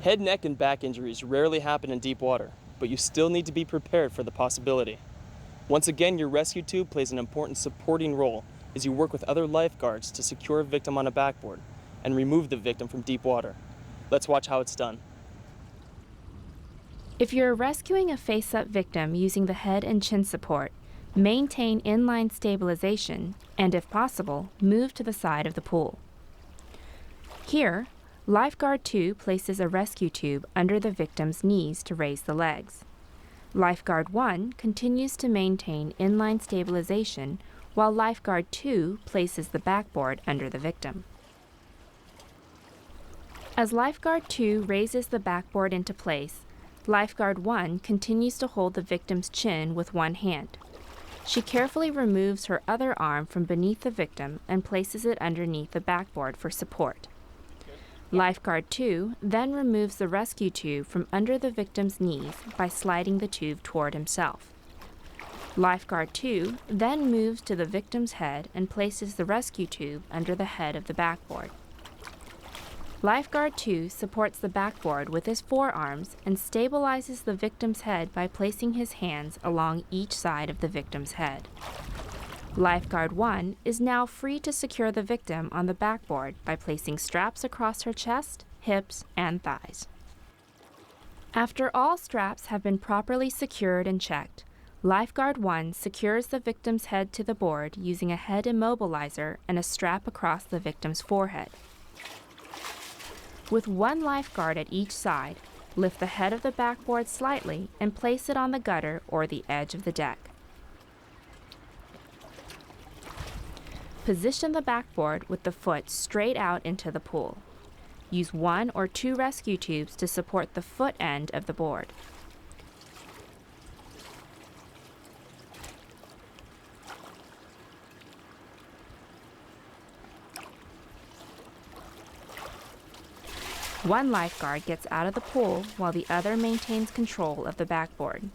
Head, neck, and back injuries rarely happen in deep water, but you still need to be prepared for the possibility. Once again, your rescue tube plays an important supporting role as you work with other lifeguards to secure a victim on a backboard and remove the victim from deep water. Let's watch how it's done. If you're rescuing a face-up victim using the head and chin support, maintain inline stabilization and, if possible, move to the side of the pool. Here, Lifeguard 2 places a rescue tube under the victim's knees to raise the legs. Lifeguard 1 continues to maintain inline stabilization while Lifeguard 2 places the backboard under the victim. As Lifeguard 2 raises the backboard into place, Lifeguard 1 continues to hold the victim's chin with one hand. She carefully removes her other arm from beneath the victim and places it underneath the backboard for support. Lifeguard 2 then removes the rescue tube from under the victim's knees by sliding the tube toward himself. Lifeguard 2 then moves to the victim's head and places the rescue tube under the head of the backboard. Lifeguard 2 supports the backboard with his forearms and stabilizes the victim's head by placing his hands along each side of the victim's head. Lifeguard 1 is now free to secure the victim on the backboard by placing straps across her chest, hips, and thighs. After all straps have been properly secured and checked, Lifeguard 1 secures the victim's head to the board using a head immobilizer and a strap across the victim's forehead. With one lifeguard at each side, lift the head of the backboard slightly and place it on the gutter or the edge of the deck. Position the backboard with the foot straight out into the pool. Use 1 or 2 rescue tubes to support the foot end of the board. One lifeguard gets out of the pool while the other maintains control of the backboard.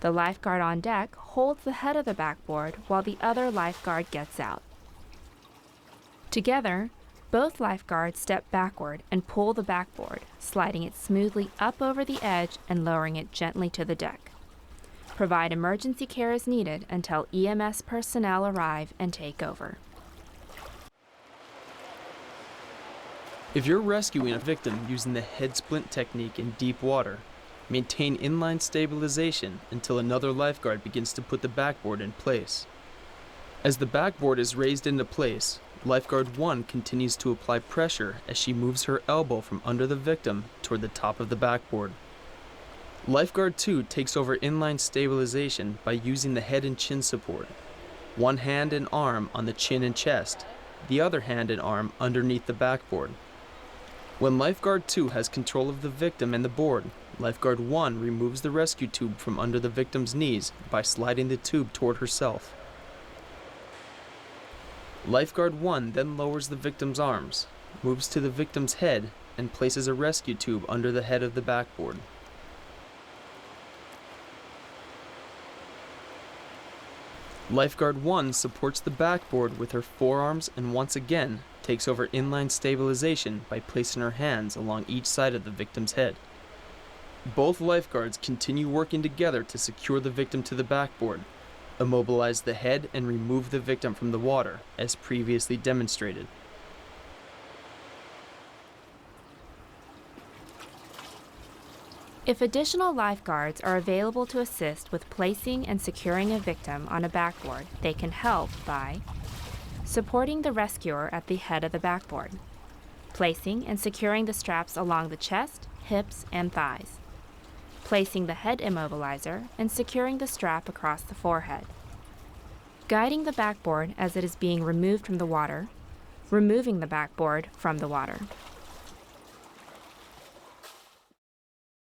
The lifeguard on deck holds the head of the backboard while the other lifeguard gets out. Together, both lifeguards step backward and pull the backboard, sliding it smoothly up over the edge and lowering it gently to the deck. Provide emergency care as needed until EMS personnel arrive and take over. If you're rescuing a victim using the head splint technique in deep water, maintain inline stabilization until another lifeguard begins to put the backboard in place. As the backboard is raised into place, Lifeguard 1 continues to apply pressure as she moves her elbow from under the victim toward the top of the backboard. Lifeguard 2 takes over inline stabilization by using the head and chin support. One hand and arm on the chin and chest, the other hand and arm underneath the backboard. When Lifeguard 2 has control of the victim and the board, Lifeguard 1 removes the rescue tube from under the victim's knees by sliding the tube toward herself. Lifeguard 1 then lowers the victim's arms, moves to the victim's head, and places a rescue tube under the head of the backboard. Lifeguard 1 supports the backboard with her forearms and once again takes over inline stabilization by placing her hands along each side of the victim's head. Both lifeguards continue working together to secure the victim to the backboard, immobilize the head, and remove the victim from the water, as previously demonstrated. If additional lifeguards are available to assist with placing and securing a victim on a backboard, they can help by supporting the rescuer at the head of the backboard, placing and securing the straps along the chest, hips, and thighs, placing the head immobilizer and securing the strap across the forehead, guiding the backboard as it is being removed from the water, removing the backboard from the water.